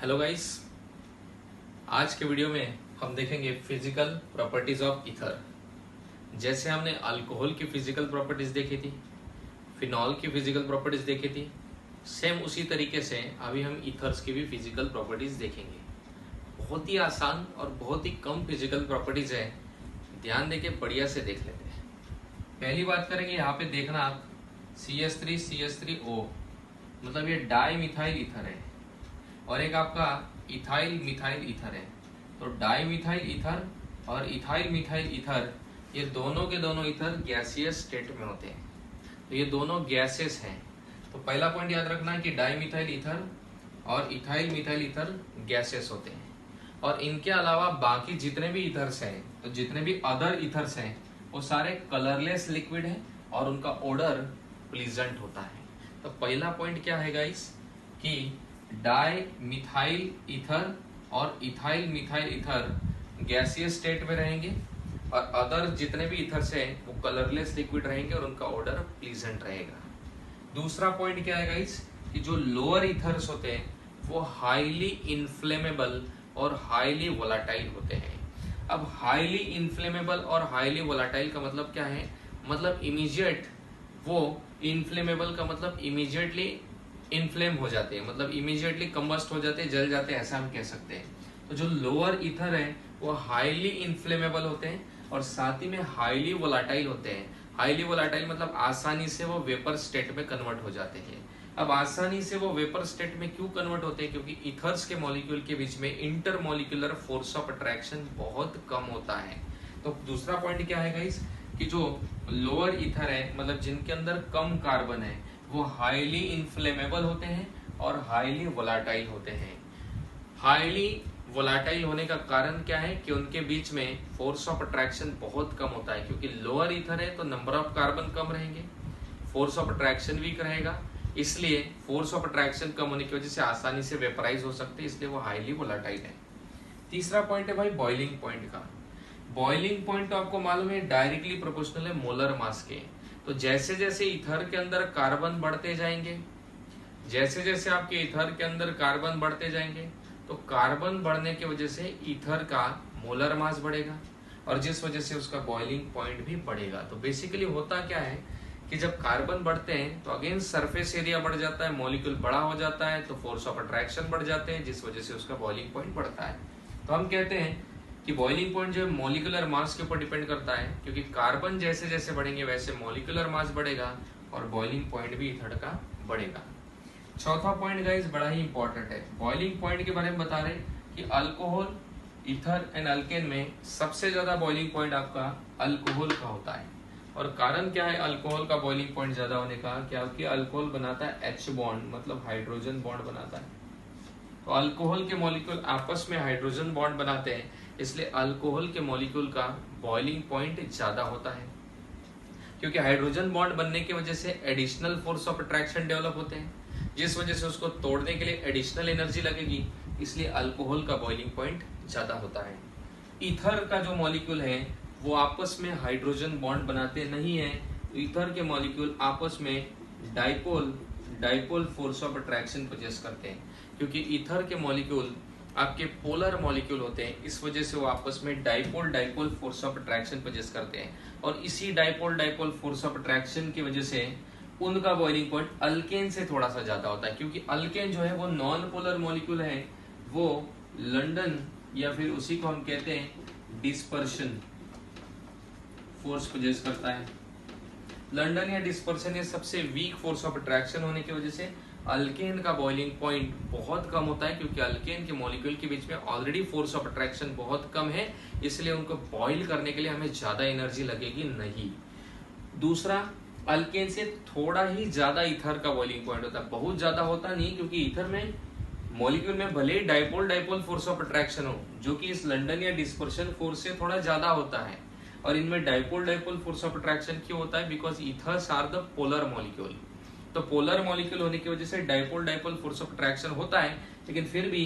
Hello guys, आज के video में हम देखेंगे फिजिकल प्रॉपर्टीज ऑफ ईथर। जैसे हमने अल्कोहल की फिजिकल प्रॉपर्टीज देखी थी, फिनॉल की फिजिकल प्रॉपर्टीज देखी थी, सेम उसी तरीके से अभी हम ईथर्स की भी फिजिकल प्रॉपर्टीज देखेंगे। बहुत ही आसान और बहुत ही कम फिजिकल प्रॉपर्टीज है, ध्यान देके बढ़िया से देख लेते हैं। पहली बात करेंगे, यहाँ पे देखना आप CH3CH3O, मतलब ये डाई मिथाइल ईथर है और एक आपका इथाइल मिथाइल ईथर है। तो डाई मिथाइल ईथर और इथाइल मिथाइल ईथर, ये दोनों के दोनों ईथर गैसियस स्टेट में होते हैं। तो ये दोनों गैसेस हैं। तो पहला पॉइंट याद रखना है कि डाई मिथाइल ईथर और इथाइल मिथाइल ईथर गैसेस होते हैं। और इनके अलावा बाकी जितने भी ईथर्स हैं, तो जितने भी अदर ईथर्स हैं, वो सारे कलरलेस लिक्विड हैं और उनका ओडर प्लीजेंट होता है। तो पहला पॉइंट क्या है गाइस, कि डाई मिथाइल ईथर और ethyl methyl ether gaseous state में रहेंगे और अदर जितने भी ईथर्स हैं वो कलरलेस लिक्विड रहेंगे और उनका ऑर्डर प्लीजेंट रहेगा। दूसरा पॉइंट क्या है गाइस, कि जो लोअर ईथर्स होते हैं वो हाईली इन्फ्लेमेबल और हाईली वोलाटाइल होते हैं। अब हाईली इन्फ्लेमेबल और हाईली वोलाटाइल का मतलब क्या है, मतलब इमीडिएट वो इन्फ्लेमेबल का मतलब इमीडिएटली इन्फ्लेम हो जाते हैं, मतलब इमीडिएटली कंबस्ट हो जाते हैं, जल जाते हैं, ऐसा हम कह सकते हैं। तो जो लोअर ईथर है वो हाईली इन्फ्लेमेबल होते हैं और साथ ही में हाईली वोलाटाइल होते हैं। हाईली वोलाटाइल मतलब आसानी से वो वेपर स्टेट में कन्वर्ट हो जाते हैं। अब आसानी से वो वेपर स्टेट में क्यों कन्वर्ट होते हैं, क्योंकि ईथर्स के मॉलिक्यूल के बीच में इंटरमॉलिक्यूलर फोर्स ऑफ अट्रैक्शन बहुत कम होता है। तो दूसरा पॉइंट क्या है गाइस, कि जो लोअर ईथर है, मतलब जिनके अंदर कम कार्बन है, वो हाईली इन्फ्लेमेबल होते हैं और हाईली वोलाटाइल होते हैं। हाईली वोलाटाइल होने का कारण क्या है, कि उनके बीच में फोर्स ऑफ अट्रैक्शन बहुत कम होता है। क्योंकि लोअर ईथर है तो नंबर ऑफ कार्बन कम रहेंगे, फोर्स ऑफ अट्रैक्शन वीक रहेगा, इसलिए फोर्स ऑफ अट्रैक्शन कम होने की वजह से आसानी से वेपराइज हो सकते हैं, इसलिए वो हाईली वोलाटाइल है। तीसरा पॉइंट है भाई बॉइलिंग पॉइंट का। बॉइलिंग पॉइंट तो आपको मालूम है डायरेक्टली प्रोपोर्शनल है मोलर मास के। तो जैसे जैसे ईथर के अंदर कार्बन बढ़ते जाएंगे, जैसे जैसे आपके ईथर के अंदर कार्बन बढ़ते जाएंगे, तो कार्बन बढ़ने की वजह से ईथर का मोलर मास बढ़ेगा और जिस वजह से उसका बॉइलिंग पॉइंट भी बढ़ेगा। तो बेसिकली होता क्या है, कि जब कार्बन बढ़ते हैं तो अगेन सरफेस एरिया बढ़ जाता है, मॉलिक्यूल बड़ा हो जाता है, तो फोर्स ऑफ अट्रैक्शन बढ़ जाते हैं, जिस वजह से उसका बॉइलिंग पॉइंट बढ़ता है। तो हम कहते हैं कि बॉइलिंग पॉइंट जो है मॉलिक्यूलर मास के ऊपर डिपेंड करता है, क्योंकि कार्बन जैसे जैसे बढ़ेंगे वैसे मॉलिक्यूलर मास बढ़ेगा और बॉइलिंग पॉइंट भी ईथर का बढ़ेगा। चौथा पॉइंट गाइस बड़ा ही इंपॉर्टेंट है, बॉइलिंग पॉइंट के बारे में बता रहे कि अल्कोहल, ईथर एंड अल्केन में सबसे ज्यादा बॉइलिंग पॉइंट आपका अल्कोहल का होता है। और कारण क्या है अल्कोहल का बॉइलिंग पॉइंट ज्यादा होने का, क्या कि अल्कोहल बनाता है H बॉन्ड, मतलब हाइड्रोजन बॉन्ड बनाता है। तो अल्कोहल के मॉलिक्यूल आपस में हाइड्रोजन बॉन्ड बनाते हैं, इसलिए अल्कोहल के मॉलिक्यूल का बॉइलिंग पॉइंट ज्यादा होता है। क्योंकि हाइड्रोजन बॉन्ड बनने की वजह से additional force of attraction develop होते हैं, जिस वजह से उसको तोड़ने के लिए एडिशनल एनर्जी लगेगी, इसलिए अल्कोहल का बॉइलिंग पॉइंट ज्यादा होता है। ईथर का जो मॉलिक्यूल है वो आपस में हाइड्रोजन बॉन्ड बनाते नहीं है, तो ईथर के मॉलिक्यूल आपस में dipole force of attraction possess करते हैं। क्योंकि ईथर के मॉलिक्यूल आपके पोलर मॉलिक्यूल होते हैं, इस वजह से वो आपस में dipole force of attraction possess करते हैं और इसी डाइपोल फोर्स ऑफ अट्रैक्शन की वजह से उनका बॉइलिंग पॉइंट अल्केन से थोड़ा सा ज्यादा होता है। क्योंकि अल्केन जो है वो नॉन पोलर मॉलिक्यूल है, वो लंडन या फिर उसी को हम कहते हैं डिस्पर्शन फोर्स पोजेस करता है। लंडन या डिस्पर्शन ये सबसे वीक फोर्स ऑफ अट्रैक्शन होने की वजह से अल्केन का बॉइलिंग पॉइंट बहुत कम होता है, क्योंकि अल्केन के मॉलिक्यूल के बीच में ऑलरेडी फोर्स ऑफ अट्रैक्शन बहुत कम है, इसलिए उनको बॉइल करने के लिए हमें ज्यादा एनर्जी लगेगी नहीं। दूसरा, अल्केन से थोड़ा ही ज्यादा ईथर का बॉइलिंग पॉइंट होता है, बहुत ज्यादा होता नहीं, क्योंकि ईथर में मॉलिक्यूल में भले ही डाइपोल फोर्स ऑफ अट्रैक्शन हो, जो कि इस लंडन या डिस्पर्शन फोर्स से थोड़ा ज्यादा होता है, और इनमें डाइपोल फोर्स ऑफ अट्रैक्शन क्यों होता है, because ethers are the polar molecule. तो पोलर मॉलिक्यूल होने की वजह से डाइपोल फोर्स ऑफ अट्रैक्शन होता है, लेकिन फिर भी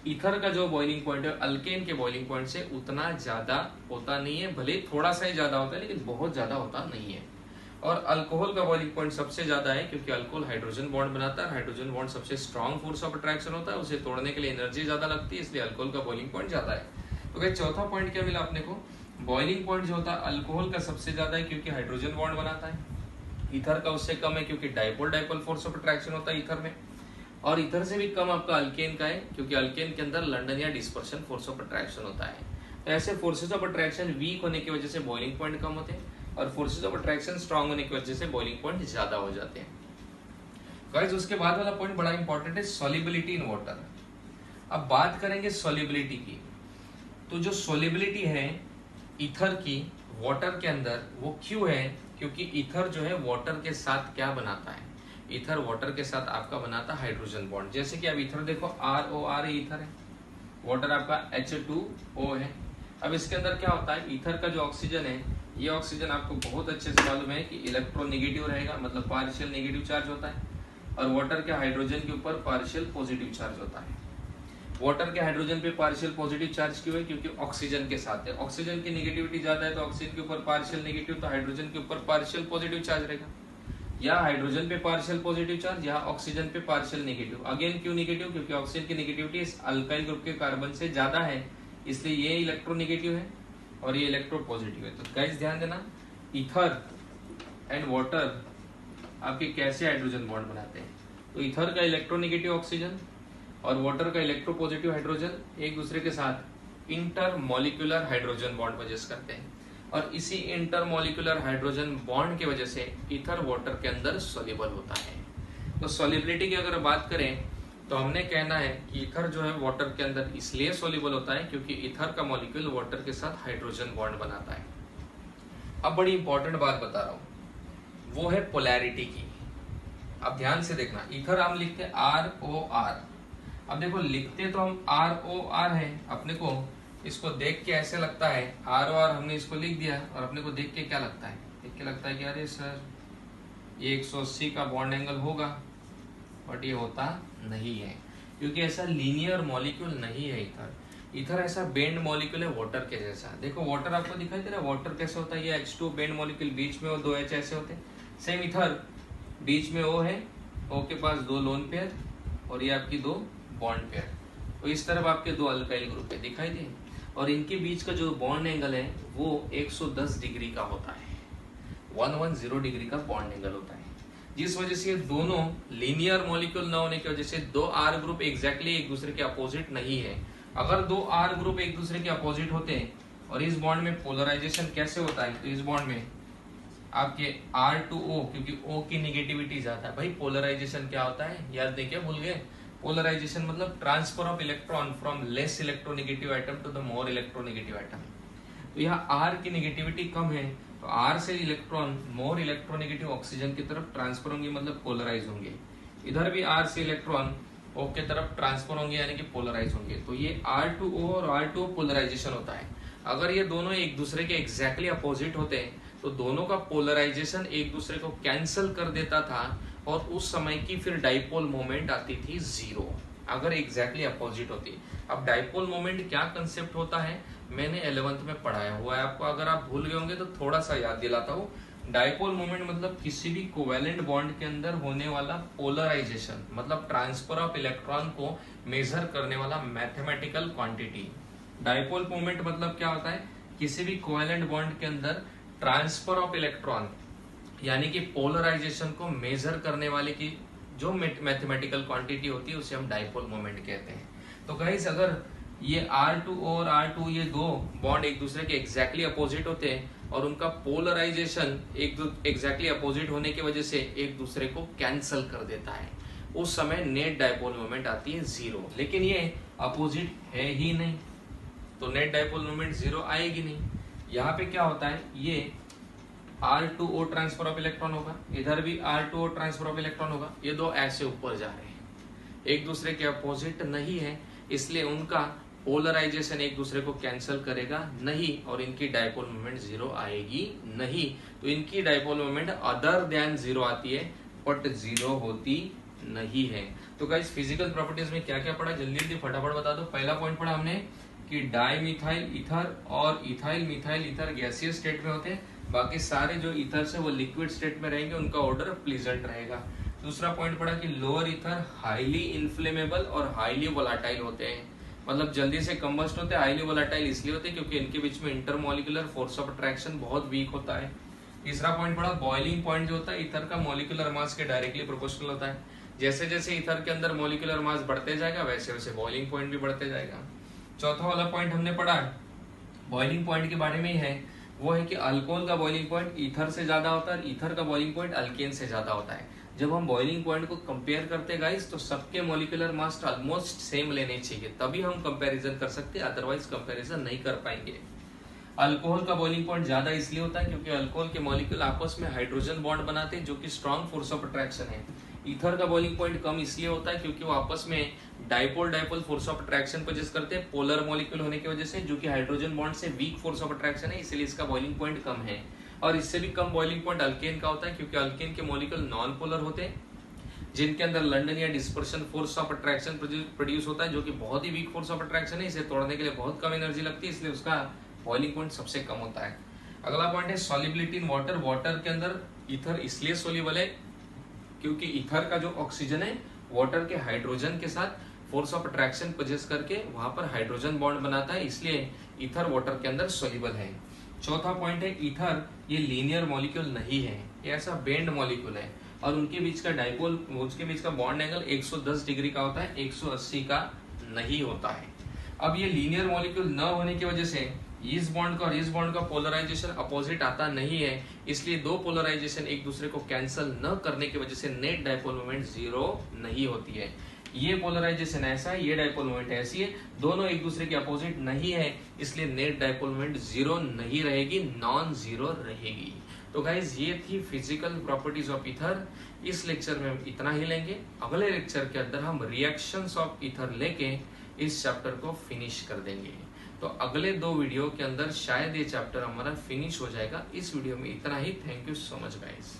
ईथर का जो बॉइलिंग पॉइंट है अल्केन के बॉइलिंग पॉइंट से उतना ज्यादा होता नहीं है, भले थोड़ा सा ही ज्यादा होता है लेकिन बहुत ज्यादा होता नहीं है। और अल्कोहल का बॉइलिंग पॉइंट सबसे ज्यादा है क्योंकि अल्कोहल हाइड्रोजन बॉन्ड बनाता है, हाइड्रोजन बॉन्ड सबसे स्ट्रॉन्ग फोर्स ऑफ अट्रैक्शन होता है, उसे तोड़ने के लिए एनर्जी ज्यादा लगती है, इसलिए अल्कोहल का बॉइलिंग पॉइंट ज्यादा है। तो गाइस चौथा पॉइंट क्या मिला अपने को, बॉइलिंग पॉइंट जो होता है अल्कोहल का सबसे ज्यादा है क्योंकि हाइड्रोजन बॉन्ड बनाता है, ईथर का उससे कम है क्योंकि dipole dipole force of attraction होता है ईथर में, और ईथर से भी कम आपका अल्केन का है क्योंकि अल्केन के अंदर लंडन या डिस्पर्शन फोर्स ऑफ अट्रैक्शन होता है। तो ऐसे फोर्सेस ऑफ अट्रैक्शन वीक होने की वजह से बॉइलिंग पॉइंट कम होते हैं और फोर्सेस ऑफ अट्रैक्शन स्ट्रांग होने की वजह से बॉइलिंग पॉइंट ज्यादा हो जाते हैं। गाइस उसके बाद वाला पॉइंट बड़ा इंपॉर्टेंट है, सॉल्युबिलिटी इन वाटर। अब बात करेंगे सॉल्युबिलिटी की, तो जो सॉल्युबिलिटी है ईथर की वाटर के अंदर वो क्यों है, क्योंकि ईथर जो है वाटर के साथ क्या बनाता है, ईथर वाटर के साथ आपका बनाता है हाइड्रोजन बॉन्ड। जैसे कि अब ईथर देखो ROR ईथर है, वाटर आपका H2O है। अब इसके अंदर क्या होता है, ईथर का जो ऑक्सीजन है, ये ऑक्सीजन आपको बहुत अच्छे से मालूम है कि इलेक्ट्रोनेगेटिव रहेगा, मतलब पार्शियल नेगेटिव चार्ज होता है, और वाटर के हाइड्रोजन के ऊपर पार्शियल पॉजिटिव चार्ज होता है। वाटर के हाइड्रोजन पे पार्शियल पॉजिटिव चार्ज क्यों है, क्योंकि ऑक्सीजन के साथ है, ऑक्सीजन की नेगेटिविटी ज्यादा है तो ऑक्सीजन के ऊपर पार्शियल नेगेटिव, तो हाइड्रोजन के ऊपर पार्शियल पॉजिटिव चार्ज रहेगा, या हाइड्रोजन पे पार्शियल पॉजिटिव चार्ज या ऑक्सीजन पे पार्शियल नेगेटिव। अगेन क्यों नेगेटिव, क्योंकि ऑक्सीजन की नेगेटिविटी इस अल्काइल ग्रुप के कार्बन से ज्यादा है, इसलिए ये इलेक्ट्रोनेगेटिव है और ये इलेक्ट्रो पॉजिटिव है। तो गाइस ध्यान देना, ईथर एंड वाटर आपके कैसे हाइड्रोजन बॉन्ड बनाते हैं, तो ईथर का इलेक्ट्रोनेगेटिव ऑक्सीजन और वाटर का इलेक्ट्रो पॉजिटिव हाइड्रोजन एक दूसरे के साथ इंटरमॉलिक्यूलर हाइड्रोजन बॉन्ड पोजेस करते हैं, और इसी इंटरमॉलिक्यूलर हाइड्रोजन बॉन्ड की वजह से ईथर वाटर के अंदर सोल्यूबल होता है। तो सोल्युबिलिटी की अगर बात करें तो हमने कहना है कि ईथर जो है वाटर के अंदर इसलिए सोल्यूबल होता है क्योंकि ईथर का मॉलिक्यूल वाटर के साथ हाइड्रोजन बॉन्ड बनाता है। अब बड़ी इंपॉर्टेंट बात बता रहा हूं, वो है पोलैरिटी की। अब ध्यान से देखना, ईथर हम लिखते हैं ROR। अब देखो लिखते तो हम ROR है, अपने को इसको देख के ऐसे लगता है ROR हमने इसको लिख दिया, और अपने को देख के क्या लगता है, देख के लगता है कि अरे सर ये 180 का बॉन्ड एंगल होगा, बट ये होता नहीं है क्योंकि ऐसा लीनियर मॉलिक्यूल नहीं है ईथर। ईथर ऐसा बेंड मॉलिक्यूल है वाटर के जैसा। देखो वाटर आपको दिखाई दे रहा है, वाटर कैसे होता है, ये H2 बेंड मॉलिक्यूल, बीच में वो 2 H ऐसे होते हैं। सेम ईथर बीच में O है, O के पास 2 लोन पेयर और ये आपकी 2 बॉन्ड पेयर, तो इस तरफ आपके 2 अल्काइल ग्रुप है, दिखाई दे, और इनके बीच का जो बॉन्ड एंगल है वो 110 डिग्री का होता है, 110 डिग्री का बॉन्ड एंगल होता है, जिस वजह से दोनों लीनियर मॉलिक्यूल न होने की वजह से 2 R ग्रुप एग्जैक्टली एक दूसरे के अपोजिट नहीं है। अगर 2 R ग्रुप एक दूसरे के अपोजिट होते हैं और इस बॉन्ड में पोलराइजेशन कैसे होता है, तो इस बॉन्ड में आपके R2O, क्योंकि O की नेगेटिविटी ज्यादा है। भाई पोलराइजेशन क्या होता है, याद नहीं क्या, भूल गए? पोलराइजेशन मतलब transfer of electron from less electronegative item to the more electronegative item. तो यहाँ R की नेगेटिविटी कम है तो R से इलेक्ट्रॉन मोर इलेक्ट्रोनेगेटिव ऑक्सीजन की तरफ ट्रांसफर होंगे, मतलब पोलराइज होंगे। इधर भी R से इलेक्ट्रॉन O के तरफ ट्रांसफर होंगे, यानी कि पोलराइज होंगे। तो ये R2O और R2O पोलराइजेशन होता है। अगर ये दोनों एक दूसरे के एग्जैक्टली अपोजिट होते हैं तो दोनों का पोलराइजेशन एक दूसरे को कैंसिल कर देता था और उस समय की फिर डाइपोल मोमेंट आती थी 0, अगर एग्जैक्टली अपोजिट होती। अब डाइपोल मोमेंट क्या कंसेप्ट होता है, मैंने 11th में पढ़ाया हुआ है आपको, अगर आप भूल गए होंगे तो थोड़ा सा याद दिलाता हूँ। डाइपोल मोमेंट मतलब किसी भी कोवेलेंट बॉन्ड के अंदर होने वाला पोलराइजेशन, मतलब ट्रांसफर ऑफ इलेक्ट्रॉन को मेजर करने वाला मैथमेटिकल क्वांटिटी। डाइपोल मोमेंट मतलब क्या होता है, किसी भी कोवेलेंट बॉन्ड के अंदर ट्रांसफर ऑफ इलेक्ट्रॉन यानी कि पोलराइजेशन को मेजर करने वाले की जो मैथमेटिकल क्वांटिटी होती है उसे हम डाइपोल मोमेंट कहते हैं। तो गाइस अगर ये R2 और R2 ये 2 बॉन्ड एक दूसरे के एग्जैक्टली अपोजिट होते हैं और उनका पोलराइजेशन एग्जैक्टली अपोजिट होने की वजह से एक दूसरे को कैंसल कर देता है, उस समय नेट डाइपोल मोमेंट आती है 0। लेकिन ये अपोजिट है ही नहीं तो नेट डाइपोल मोमेंट 0 आएगी नहीं। यहाँ पे क्या होता है, ये R2O ट्रांसफर ऑफ इलेक्ट्रॉन होगा, इधर भी R2O ट्रांसफर ऑफ इलेक्ट्रॉन होगा, ये 2 ऐसे ऊपर जा रहे हैं, एक दूसरे के अपोजिट नहीं है, इसलिए उनका पोलराइजेशन एक दूसरे को कैंसिल करेगा नहीं और इनकी डाइपोल मोमेंट 0 आएगी नहीं। तो इनकी डाइपोल मोमेंट अदर देन 0 आती है बट 0 होती नहीं है। तो गाइस फिजिकल प्रॉपर्टीज में क्या क्या पढ़ा, जल्दी जल्दी फटाफट बता दो। पहला पॉइंट पढ़ा हमने कि डाई मिथाइल ईथर और ethyl methyl ether gaseous state में होते हैं, बाकी सारे जो ईथर से वो लिक्विड स्टेट में रहेंगे, उनका ऑर्डर प्लीजेंट रहेगा। दूसरा पॉइंट पड़ा कि लोअर ईथर हाईली इन्फ्लेमेबल और हाईली वोलाटाइल होते हैं, मतलब जल्दी से कंबस्ट होते हैं। हाईली वोलाटाइल इसलिए होते हैं क्योंकि इनके बीच में इंटरमोलिकुलर फोर्स ऑफ अट्रैक्शन बहुत वीक होता है। तीसरा पॉइंट पड़ा बॉइलिंग पॉइंट जो होता है ईथर का मॉलिक्यूलर मास के डायरेक्टली प्रोपोर्शनल होता है। जैसे जैसे ईथर के अंदर मॉलिक्यूलर मास बढ़ते जाएगा वैसे वैसे बॉइलिंग पॉइंट भी बढ़ते जाएगा। चौथा वाला पॉइंट हमने पढ़ा बॉइलिंग पॉइंट के बारे में ही है, वो है कि अल्कोहल का बॉइलिंग पॉइंट ईथर से ज्यादा होता है, ईथर का बॉइलिंग पॉइंट अल्केन से ज्यादा होता है। जब हम बॉइलिंग पॉइंट को कंपेयर करते हैं गाइस, तो सबके मॉलिक्यूलर मास ऑलमोस्ट सेम लेने चाहिए, तभी हम कंपैरिजन कर सकते हैं, अदरवाइज कंपैरिजन नहीं कर पाएंगे। अल्कोहल का बॉइलिंग पॉइंट ज्यादा इसलिए होता है क्योंकि अल्कोहल के मॉलिक्यूल आपस में हाइड्रोजन बॉन्ड बनाते हैं जो कि स्ट्रॉन्ग फोर्स ऑफ अट्रैक्शन है। ईथर का बॉइलिंग पॉइंट कम इसलिए होता है क्योंकि वो आपस में dipole dipole force of attraction possess करते हैं, पोलर मॉलिक्यूल होने की वजह से, जो कि हाइड्रोजन बॉन्ड से वीक फोर्स ऑफ अट्रैक्शन है, इसलिए इसका बॉइलिंग पॉइंट कम है। और इससे भी कम बॉइलिंग पॉइंट अल्केन का होता है क्योंकि अल्केन के मॉलिक्यूल नॉन पोलर होते हैं, जिनके अंदर लंडन या dispersion force of attraction produce होता है, जो कि बहुत ही वीक फोर्स ऑफ अट्रैक्शन है, इसे तोड़ने के लिए बहुत कम एनर्जी लगती है, इसलिए उसका बॉइलिंग पॉइंट सबसे कम होता है। अगला पॉइंट है सॉल्युबिलिटी इन वाटर। वाटर के अंदर ईथर इसलिए सोल्यूबल है क्योंकि ईथर का जो ऑक्सीजन है वाटर के हाइड्रोजन के साथ फोर्स ऑफ अट्रैक्शन पोजेस करके वहां पर हाइड्रोजन बॉन्ड बनाता है, इसलिए ईथर वाटर के अंदर सोल्यूबल है। चौथा पॉइंट है ईथर ये लीनियर मॉलिक्यूल नहीं है, ये ऐसा बेंड मॉलिक्यूल है और उनके बीच का डाइपोल, उसके बीच का बॉन्ड एंगल 110 डिग्री का होता है, 180 का नहीं होता है। अब ये लीनियर मॉलिक्यूल न होने की वजह से इस बॉन्ड का और इस बॉन्ड का पोलराइजेशन अपोजिट आता नहीं है, इसलिए दो पोलराइजेशन एक दूसरे को कैंसिल न करने की वजह से नेट डाइपोल मोमेंट जीरो नहीं होती है। ये पोलराइजेशन ऐसा है, ये डाइपोल मोमेंट ऐसी है, दोनों एक दूसरे के अपोजिट नहीं है, इसलिए नेट डाइपोल मोमेंट जीरो नहीं रहेगी, नॉन जीरो रहेगी। तो गाइज ये थी फिजिकल प्रॉपर्टीज ऑफ ईथर। इस लेक्चर में हम इतना ही लेंगे। अगले लेक्चर के अंदर हम रिएक्शंस ऑफ ईथर लेके इस चैप्टर को फिनिश कर देंगे। तो अगले 2 वीडियो के अंदर शायद ये चैप्टर हमारा फिनिश हो जाएगा। इस वीडियो में इतना ही। Thank you so much guys.